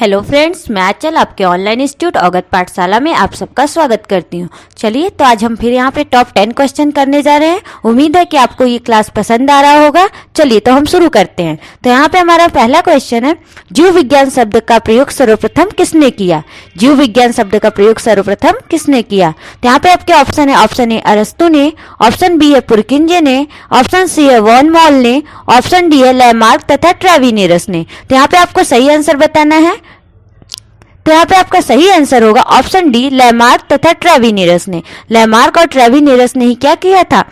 Hello friends, मैं आंचल आपके online institute अवगत पाठशाला में आप सबका स्वागत करती हूँ। चलिए तो आज हम फिर यहाँ पे टॉप 10 क्वेश्चन करने जा रहे हैं। उम्मीद है कि आपको ये क्लास पसंद आ रहा होगा। चलिए तो हम शुरू करते हैं। तो यहाँ पे हमारा पहला क्वेश्चन है, जीव विज्ञान शब्द का प्रयोग सर्वप्रथम किसने किया? जीव विज्ञान शब्द का प्रयोग सर्वप्रथम किसने किया? तो यहाँ पे आपके ऑप्शन है, ऑप्शन ए अरस्तु ने, ऑप्शन बी है पुरकिंजे ने, ऑप्शन सी है वॉन मॉल ने, ऑप्शन डी है लैमार्क तथा ट्रेविनेरस ने। तो यहाँ पे आपको सही आंसर बताना है। तो यहाँ पे आपका सही आंसर होगा ऑप्शन डी, लैमार्क तथा ट्रेविनेरस ने। लैमार्क और ट्रेविनेरस ने ही क्या किया था?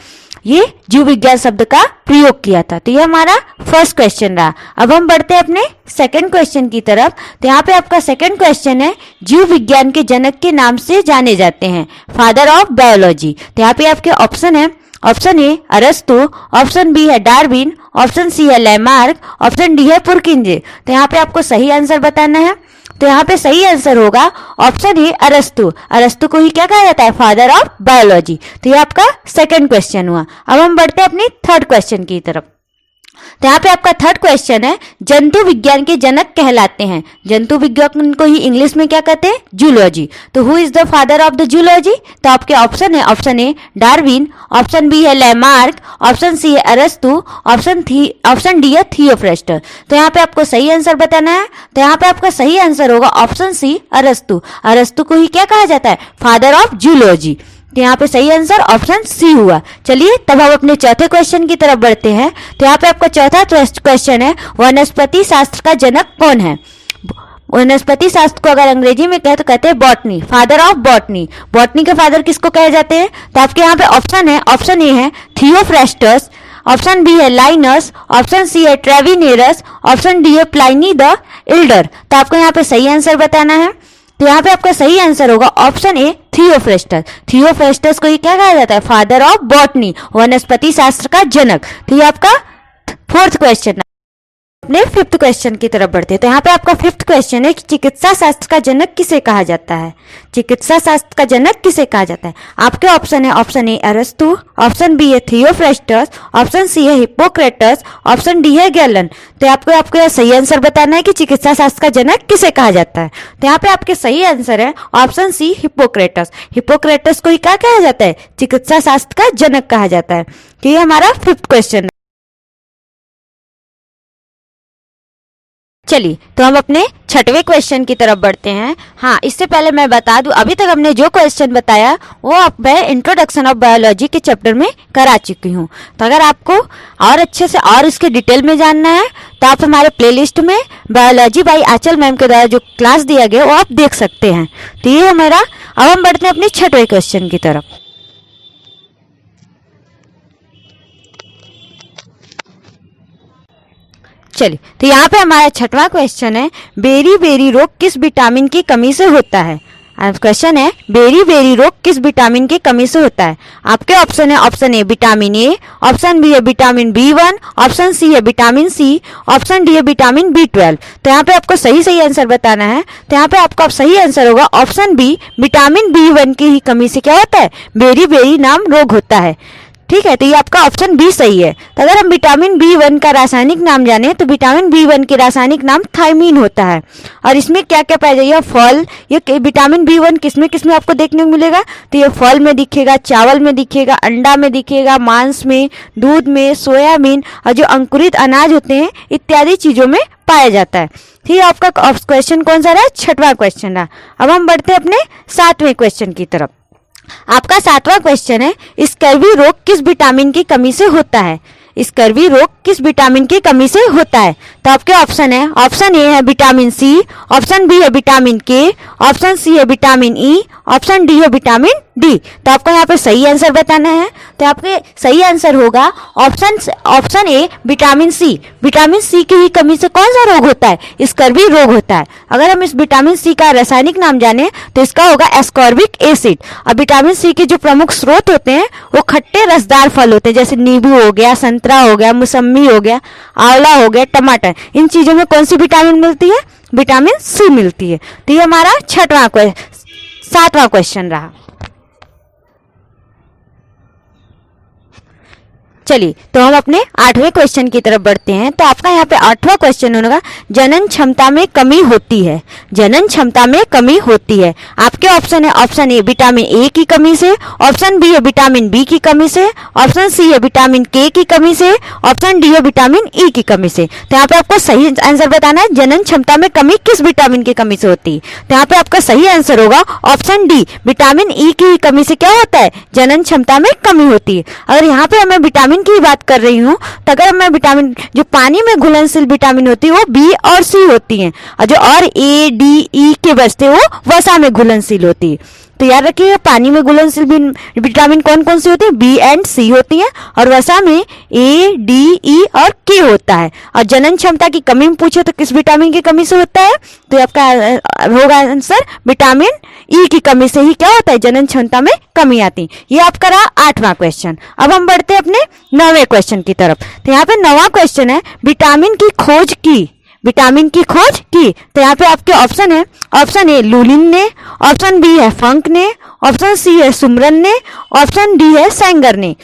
ये जीव विज्ञान शब्द का प्रयोग किया था। तो ये हमारा फर्स्ट क्वेश्चन रहा। अब हम बढ़ते हैं अपने सेकंड क्वेश्चन की तरफ। तो यहाँ पे आपका सेकंड क्वेश्चन है, जीव विज्ञान के जनक के नाम से जाने जाते हैं, फादर ऑफ बायोलॉजी। तो यहाँ पे आपके ऑप्शन है, ऑप्शन ए अरस्तु, ऑप्शन बी है डार्विन, ऑप्शन सी है लैमार्क, ऑप्शन डी है पुरकिंजे। तो यहाँ पे आपको सही आंसर बताना है। तो यहाँ पे सही आंसर होगा ऑप्शन ए अरस्तु। अरस्तु को ही क्या कहा जाता है? Father of biology. तो ये आपका सेकंड क्वेश्चन हुआ। अब हम बढ़ते हैं अपनी थर्ड क्वेश्चन की तरफ। तो यहाँ पे आपका थर्ड क्वेश्चन है, जंतु विज्ञान के जनक कहलाते हैं। जंतु विज्ञान को ही इंग्लिश में क्या कहते हैं? जूलॉजी। तो who is the father of the zoology? तो आपके ऑप्शन है, option A Darwin, option B है लैमार्क, ऑप्शन सी है अरस्तु, ऑप्शन डी है थियोफ्रेस्टर। तो यहाँ पे आपको सही आंसर बताना है। तो यहाँ पे आपका सही आंसर होगा ऑप्शन सी अरस्तु। अरस्तु को ही क्या कहा जाता है? Father of zoology. तो यहाँ पे सही आंसर ऑप्शन सी हुआ। चलिए तब हम अपने चौथे क्वेश्चन की तरफ बढ़ते हैं। तो यहाँ पे आपका चौथा क्वेश्चन है, वनस्पति शास्त्र का जनक कौन है? वनस्पति शास्त्र को अगर अंग्रेजी में कहे तो कहते हैं botany, father of botany. Botany के फादर किसको कहे जाते हैं? तो आपके यहाँ पे ऑप्शन है, ऑप्शन ए है थियोफ्रेस्टस, ऑप्शन बी है लाइनस, ऑप्शन सी है ट्रेविनेरस, ऑप्शन डी है प्लाइनी द एल्डर। तो आपको यहाँ पे सही आंसर बताना है। तो यहाँ पे आपका सही आंसर होगा ऑप्शन ए थियोफ्रेस्टस। थियोफ्रेस्टस को ही क्या कहा जाता है? फादर ऑफ बॉटनी, वनस्पति शास्त्र का जनक। तो ये आपका फोर्थ क्वेश्चन है। अपने फिफ्थ क्वेश्चन की तरफ बढ़ते हैं। तो यहाँ पे आपका फिफ्थ क्वेश्चन है कि चिकित्सा शास्त्र का जनक किसे कहा जाता है? चिकित्सा शास्त्र का जनक किसे कहा जाता है? आपके ऑप्शन है, ऑप्शन ए अरस्तु, ऑप्शन बी है थियोफ्रेस्टस, ऑप्शन सी है हिप्पोक्रेटस, ऑप्शन डी है गैलन। तो आपको सही आंसर बताना है कि चिकित्सा शास्त्र का जनक किसे कहा जाता है। तो यहाँ पे आपके सही आंसर है ऑप्शन सी हिप्पोक्रेटस। हिप्पोक्रेटस को ही क्या कहा जाता है? चिकित्सा शास्त्र का जनक कहा जाता है। तो ये हमारा फिफ्थ क्वेश्चन है। चलिए तो हम अपने छठवें क्वेश्चन की तरफ बढ़ते हैं। हाँ, इससे पहले मैं बता दूं, अभी तक हमने जो क्वेश्चन बताया वो मैं इंट्रोडक्शन ऑफ बायोलॉजी के चैप्टर में करा चुकी हूँ। तो अगर आपको और अच्छे से और इसके डिटेल में जानना है तो आप हमारे प्लेलिस्ट में बायोलॉजी बाई आंचल मैम के द्वारा जो क्लास दिया गया वो आप देख सकते हैं। तो ये हमारा, अब हम बढ़ते हैं अपने छठवें क्वेश्चन की तरफ। चलिए तो यहाँ पे हमारा छठवां क्वेश्चन है, बेरी बेरी रोग किस विटामिन की कमी से होता है? क्वेश्चन है, बेरी बेरी रोग किस विटामिन की कमी से होता है? आपके ऑप्शन है, option A vitamin A, option B है विटामिन B1, ऑप्शन सी है विटामिन सी, ऑप्शन डी है विटामिन B12। तो यहाँ पे आपको सही आंसर बताना है। तो यहाँ पे आपका सही आंसर होगा ऑप्शन बी, विटामिन B1 की ही कमी से क्या होता है? बेरी बेरी नाम रोग होता है। ठीक है, तो ये आपका ऑप्शन बी सही है। तो अगर हम विटामिन B1 का रासायनिक नाम जाने तो विटामिन B1 के रासायनिक नाम थायमीन होता है। और इसमें क्या क्या पाया जाएगा? फल। ये विटामिन B1 किसमें किसमें आपको देखने को मिलेगा? तो ये फल में दिखेगा, चावल में दिखेगा, अंडा में दिखेगा, मांस में, दूध में, सोयाबीन और जो अंकुरित अनाज होते हैं इत्यादि चीजों में पाया जाता है। ठीक है, आपका क्वेश्चन कौन सा रहा? छठवां क्वेश्चन रहा। अब हम बढ़ते हैं अपने सातवें क्वेश्चन की तरफ। आपका सातवां क्वेश्चन है, स्कर्वी रोग किस विटामिन की कमी से होता है? स्कर्वी रोग किस विटामिन की कमी से होता है? तो आपके ऑप्शन है, ऑप्शन ए है विटामिन सी, ऑप्शन बी है विटामिन के, ऑप्शन सी है विटामिन ई, ऑप्शन डी है विटामिन डी। तो आपको यहाँ पे सही आंसर बताना है। तो आपके सही आंसर होगा option A vitamin C. Vitamin C की ही कमी से कौन सा रोग होता है? स्कर्वी रोग होता है। अगर हम इस विटामिन सी का रासायनिक नाम जाने तो इसका होगा एस्कॉर्बिक एसिड। अब विटामिन सी के जो प्रमुख स्रोत होते हैं वो खट्टे रसदार फल होते हैं, जैसे नींबू हो गया, संतरा हो गया, मौसम्मी हो गया, आंवला हो गया, टमाटर। इन चीजों में कौन सी विटामिन मिलती है? विटामिन सी मिलती है। तो ये हमारा सातवां क्वेश्चन रहा। चलिए तो हम अपने 8वें क्वेश्चन की तरफ बढ़ते हैं। तो आपका यहाँ पे 8वां क्वेश्चन होगा, जनन क्षमता में कमी होती है। जनन क्षमता में कमी होती है। आपके ऑप्शन है, ऑप्शन ए विटामिन ए की कमी से, ऑप्शन बी है विटामिन बी की कमी से, ऑप्शन सी है विटामिन के की कमी से, ऑप्शन डी है विटामिन ई की कमी से। तो यहाँ पे आपको सही आंसर बताना है, जनन क्षमता में कमी किस विटामिन की कमी से होती है। तो यहाँ पे आपका सही आंसर होगा ऑप्शन डी, विटामिन ई की कमी से क्या होता है, जनन क्षमता में कमी होती है। अगर यहाँ पे मैं विटामिन की बात कर रही हूँ, तो अगर मैं विटामिन, जो पानी में घुलनशील विटामिन होती है वो बी और सी होती हैं, और जो और ए डी ई के बचते वो वसा में घुलनशील होती है। तो याद रखिए, पानी में घुलनशील विटामिन कौन कौन सी होती है, बी एंड सी होती है, और वसा में ए डी ई और के होता है। और जनन क्षमता की कमी में पूछे तो किस विटामिन की कमी से होता है, तो आपका होगा आंसर विटामिन ई की कमी से ही क्या होता है, जनन क्षमता में कमी आती है। ये आपका रहा 8वां क्वेश्चन। अब हम बढ़ते हैं अपने 9वें क्वेश्चन की तरफ। तो यहाँ पे 9वां क्वेश्चन है, विटामिन की खोज की, विटामिन की खोज की। तो यहाँ पे आपके ऑप्शन है, ऑप्शन ए लुलिन ने, ऑप्शन बी है फंक ने, ऑप्शन सी है सुमरन ने, ऑप्शन डी है सेंगर ने।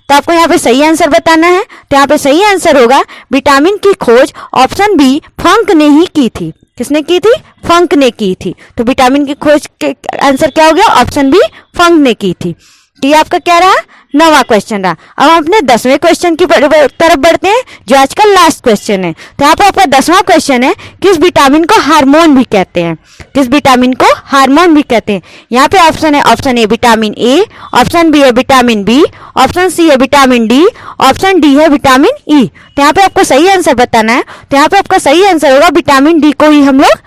तो आपको यहाँ पे सही आंसर बताना है। तो यहाँ पे सही आंसर होगा विटामिन की खोज ऑप्शन बी फंक ने ही की थी। किसने की थी, फंक ने की थी। तो विटामिन की खोज के आंसर क्या हो गया, ऑप्शन बी फंक ने की थी। तो ये आपका क्या रहा, 9वां क्वेश्चन रहा। अब हम अपने 10वें क्वेश्चन की तरफ बढ़ते हैं, जो आज का लास्ट क्वेश्चन है। तो यहाँ पर आपका 10वां क्वेश्चन है, किस विटामिन को हार्मोन भी कहते हैं, किस विटामिन को हार्मोन भी कहते हैं। यहाँ पे ऑप्शन है, option A vitamin A, option B है विटामिन बी, ऑप्शन सी है विटामिन डी, ऑप्शन डी है विटामिन ई। तो यहाँ पे आपको सही आंसर बताना है। तो यहाँ पे आपका सही आंसर होगा विटामिन डी को ही हम लोग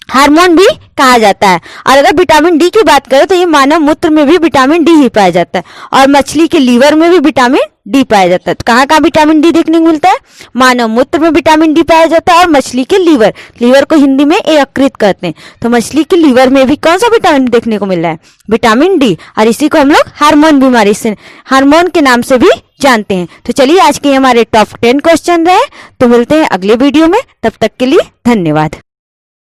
हार्मोन भी कहा जाता है। और अगर विटामिन डी की बात करें तो ये मानव मूत्र में भी विटामिन डी ही पाया जाता है, और मछली के लीवर में भी विटामिन डी पाया जाता है। तो कहाँ कहाँ विटामिन डी देखने को मिलता है, मानव मूत्र में विटामिन डी पाया जाता है, और मछली के लीवर को हिंदी में यकृत कहते हैं। तो मछली के लीवर में भी कौन सा विटामिन देखने को मिल रहा है, विटामिन डी। और इसी को हम लोग हार्मोन बीमारी से, हार्मोन के नाम से भी जानते हैं। तो चलिए आज के हमारे टॉप 10 क्वेश्चन रहे। तो मिलते हैं अगले वीडियो में, तब तक के लिए धन्यवाद।